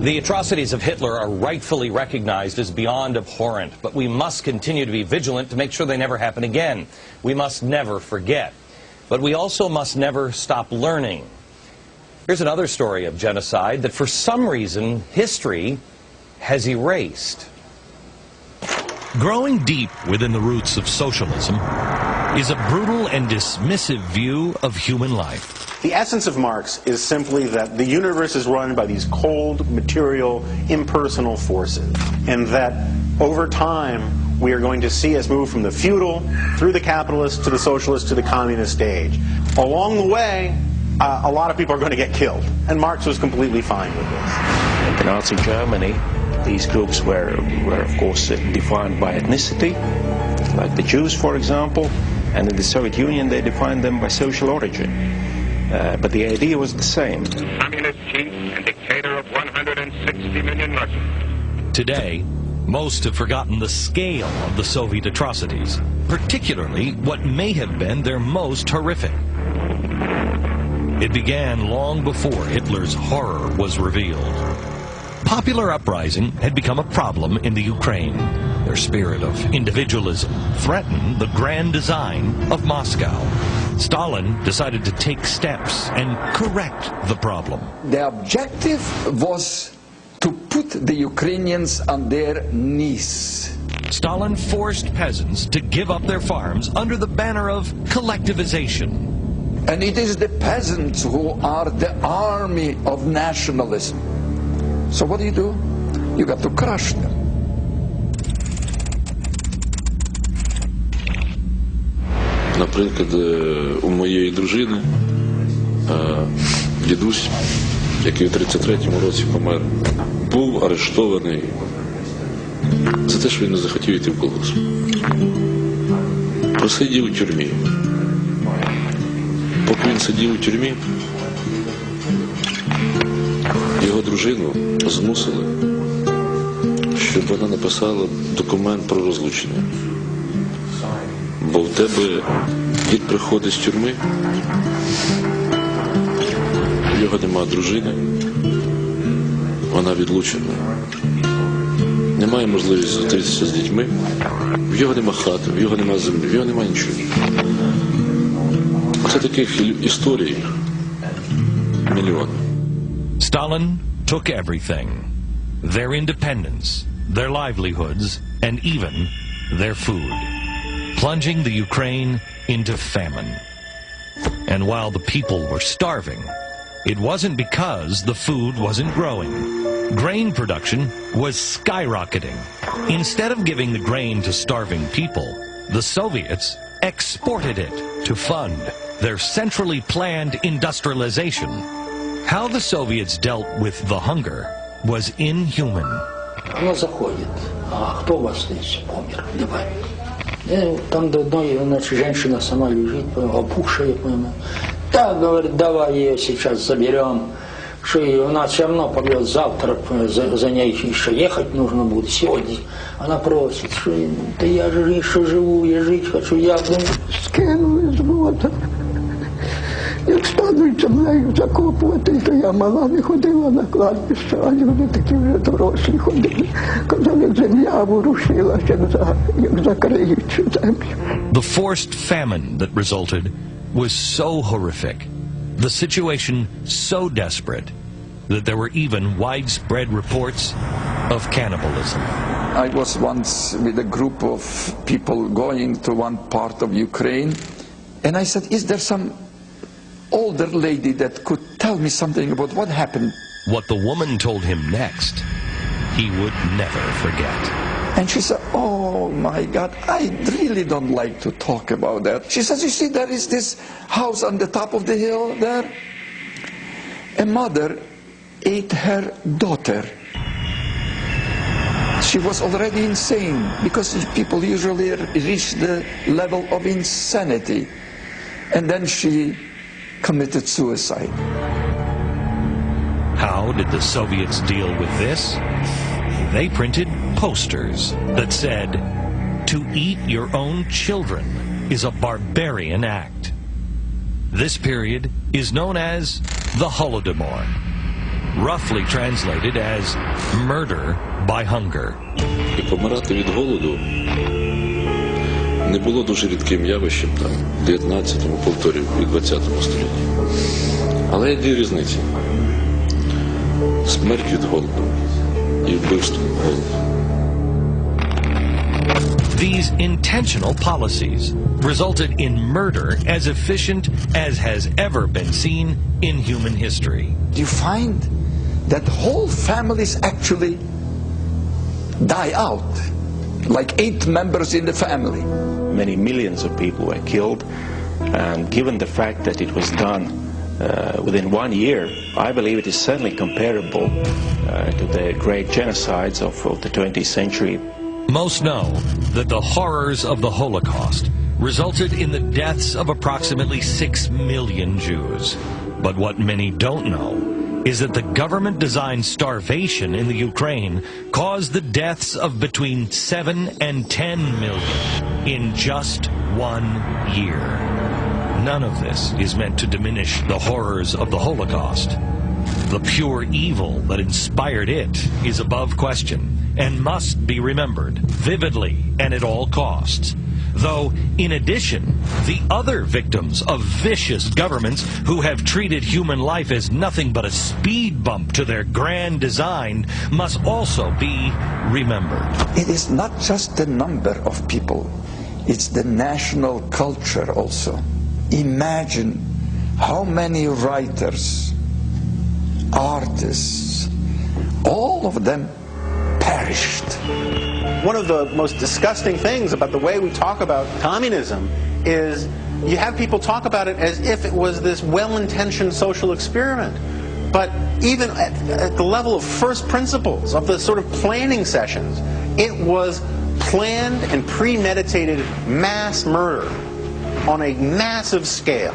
The atrocities of Hitler are rightfully recognized as beyond abhorrent, but we must continue to be vigilant to make sure they never happen again. We must never forget. But we also must never stop learning. Here's another story of genocide that for some reason history has erased. Growing deep within the roots of socialism is a brutal and dismissive view of human life. The essence of Marx is simply that the universe is run by these cold, material, impersonal forces, and that over time we are going to see us move from the feudal, through the capitalist, to the socialist, to the communist stage. Along the way, a lot of people are going to get killed, and Marx was completely fine with this. In Nazi Germany, these groups were of course defined by ethnicity, like the Jews, for example, and in the Soviet Union they defined them by social origin. But the idea was the same. Communist chief and dictator of 160 million Russians. Today, most have forgotten the scale of the Soviet atrocities, particularly what may have been their most horrific. It began long before Hitler's horror was revealed. Popular uprising had become a problem in the Ukraine. Their spirit of individualism threatened the grand design of Moscow. Stalin decided to take steps and correct the problem. The objective was to put the Ukrainians on their knees. Stalin forced peasants to give up their farms under the banner of collectivization. And it is the peasants who are the army of nationalism. So what do? You got to crush them. Наприклад, у моєї дружини дідусь, який у 33-му році помер, був арештований за те, що він не захотів йти в колгосп. Просидів у тюрмі. Поки він сидів у тюрмі, його дружину змусили, щоб вона написала документ про розлучення. Бо в тебе дід приходить з тюрми, у його нема дружини, вона відлучена, немає можливості зустрітися з дітьми, в його нема хати, в його нема землі, в його нема нічого. Це таких історій мільйон. Stalin took everything, their independence, their livelihoods, and even their food, plunging the Ukraine into famine. And while the people were starving, it wasn't because the food wasn't growing. Grain production was skyrocketing. Instead of giving the grain to starving people, the Soviets exported it to fund their centrally planned industrialization. How the Soviets dealt with the hunger was inhuman. Она заходит. А кто у вас здесь помер? Давай. Там до одной, значит, женщина сама лежит, опухшая, понимаю. Так, говорит, давай ее сейчас заберем. Что у нас все равно побьет завтра, за ней еще ехать нужно будет сегодня. Она просит, что да я же еще живу, я жить хочу, я скину из вода. Як стануть землею закопувати, то я мала не ходила на кладбище, а люди такі вже дорослі ходили. Казали, земля ворушилася, як закриють цю землю. The forced famine that resulted was so horrific, the situation so desperate, that there were even widespread reports of cannibalism. I was once with a group of people going to one part of Ukraine, and I said, is there some older lady that could tell me something about what happened? What the woman told him next, he would never forget. And she said, oh my God, I really don't like to talk about that. She says, you see, there is this house on the top of the hill there. A mother ate her daughter. She was already insane, because people usually reach the level of insanity. And then she committed suicide. How did the Soviets deal with this? They printed posters that said, "To eat your own children is a barbarian act." This period is known as the Holodomor. roughly translated as murder by hunger. І помирати від голоду не було дуже рідким явищем там, в 19-му, повторюю, і 20-му столітті. Але є дві різниці. Смерть від голоду і вбивство від голоду. These intentional policies resulted in murder as efficient as has ever been seen in human history. You find that whole families actually die out, like 8 members in the family. Many millions of people were killed, and given the fact that it was done within 1 year, I believe it is certainly comparable to the great genocides of the 20th century. Most know that the horrors of the Holocaust resulted in the deaths of approximately 6 million Jews. But what many don't know is that the government-designed starvation in the Ukraine caused the deaths of between 7 and 10 million in just 1 year. None of this is meant to diminish the horrors of the Holocaust. The pure evil that inspired it is above question and must be remembered vividly and at all costs. Though, in addition, the other victims of vicious governments who have treated human life as nothing but a speed bump to their grand design must also be remembered. It is not just the number of people, it's the national culture also. Imagine how many writers, artists, all of them perished. One of the most disgusting things about the way we talk about communism is you have people talk about it as if it was this well-intentioned social experiment. But even at the level of first principles, of the sort of planning sessions, it was planned and premeditated mass murder on a massive scale.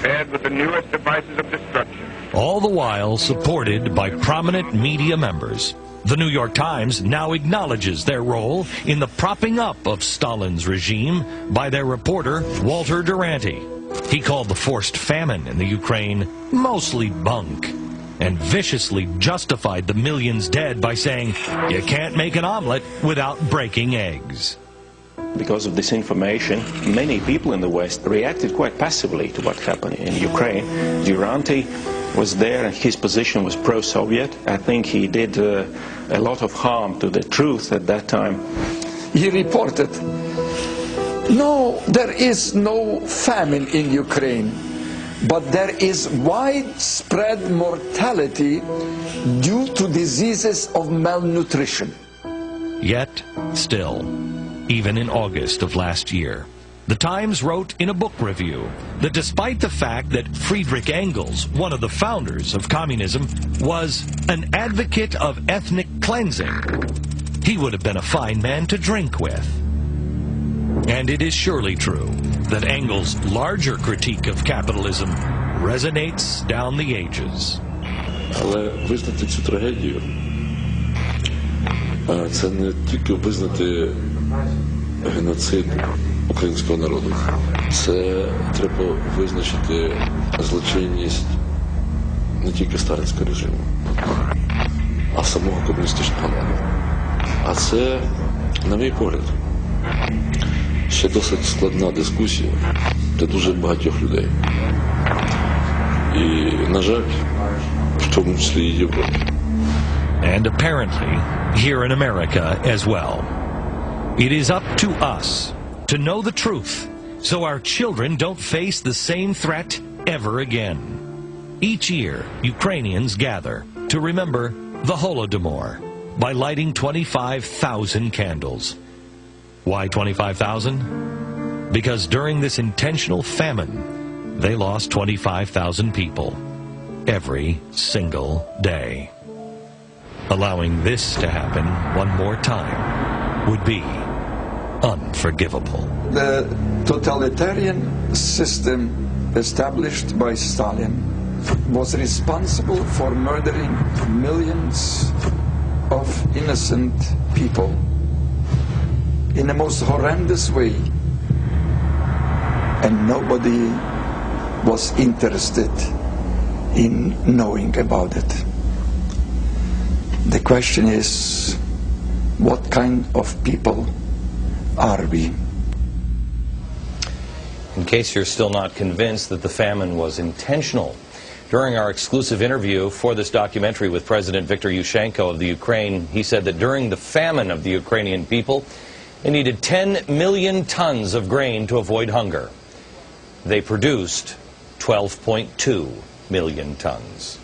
Fed with the newest devices of destruction. All the while supported by prominent media members. The New York Times now acknowledges their role in the propping up of Stalin's regime by their reporter, Walter Duranty. He called the forced famine in the Ukraine mostly bunk and viciously justified the millions dead by saying, you can't make an omelet without breaking eggs. Because of this information, many people in the West reacted quite passively to what happened in Ukraine. Duranty was there and his position was pro-Soviet. I think he did a lot of harm to the truth at that time. He reported, no, there is no famine in Ukraine, but there is widespread mortality due to diseases of malnutrition. Yet, still, even in August of last year, the Times wrote in a book review that despite the fact that Friedrich Engels, one of the founders of communism, was an advocate of ethnic cleansing, he would have been a fine man to drink with. And it is surely true that Engels' larger critique of capitalism resonates down the ages. Але визнати цю трагедію – це не тільки визнати геноцид українського народу. Це треба визначити злочинність не тільки сталінського режиму, а самого комуністичного ладу. А це, на мій погляд, ще досить складна дискусія для дуже багатьох людей. І, на жаль, в тому числі і Європі. And apparently, here in America as well. It is up to us to know the truth so our children don't face the same threat ever again. Each year, Ukrainians gather to remember the Holodomor by lighting 25,000 candles. Why 25,000? Because during this intentional famine, they lost 25,000 people every single day. Allowing this to happen one more time would be unforgivable. The totalitarian system established by Stalin was responsible for murdering millions of innocent people in the most horrendous way, and nobody was interested in knowing about it. The question is, what kind of people are we? In case you're still not convinced that the famine was intentional, during our exclusive interview for this documentary with President Viktor Yushchenko of the Ukraine, he said that during the famine of the Ukrainian people, they needed 10 million tons of grain to avoid hunger. They produced 12.2 million tons.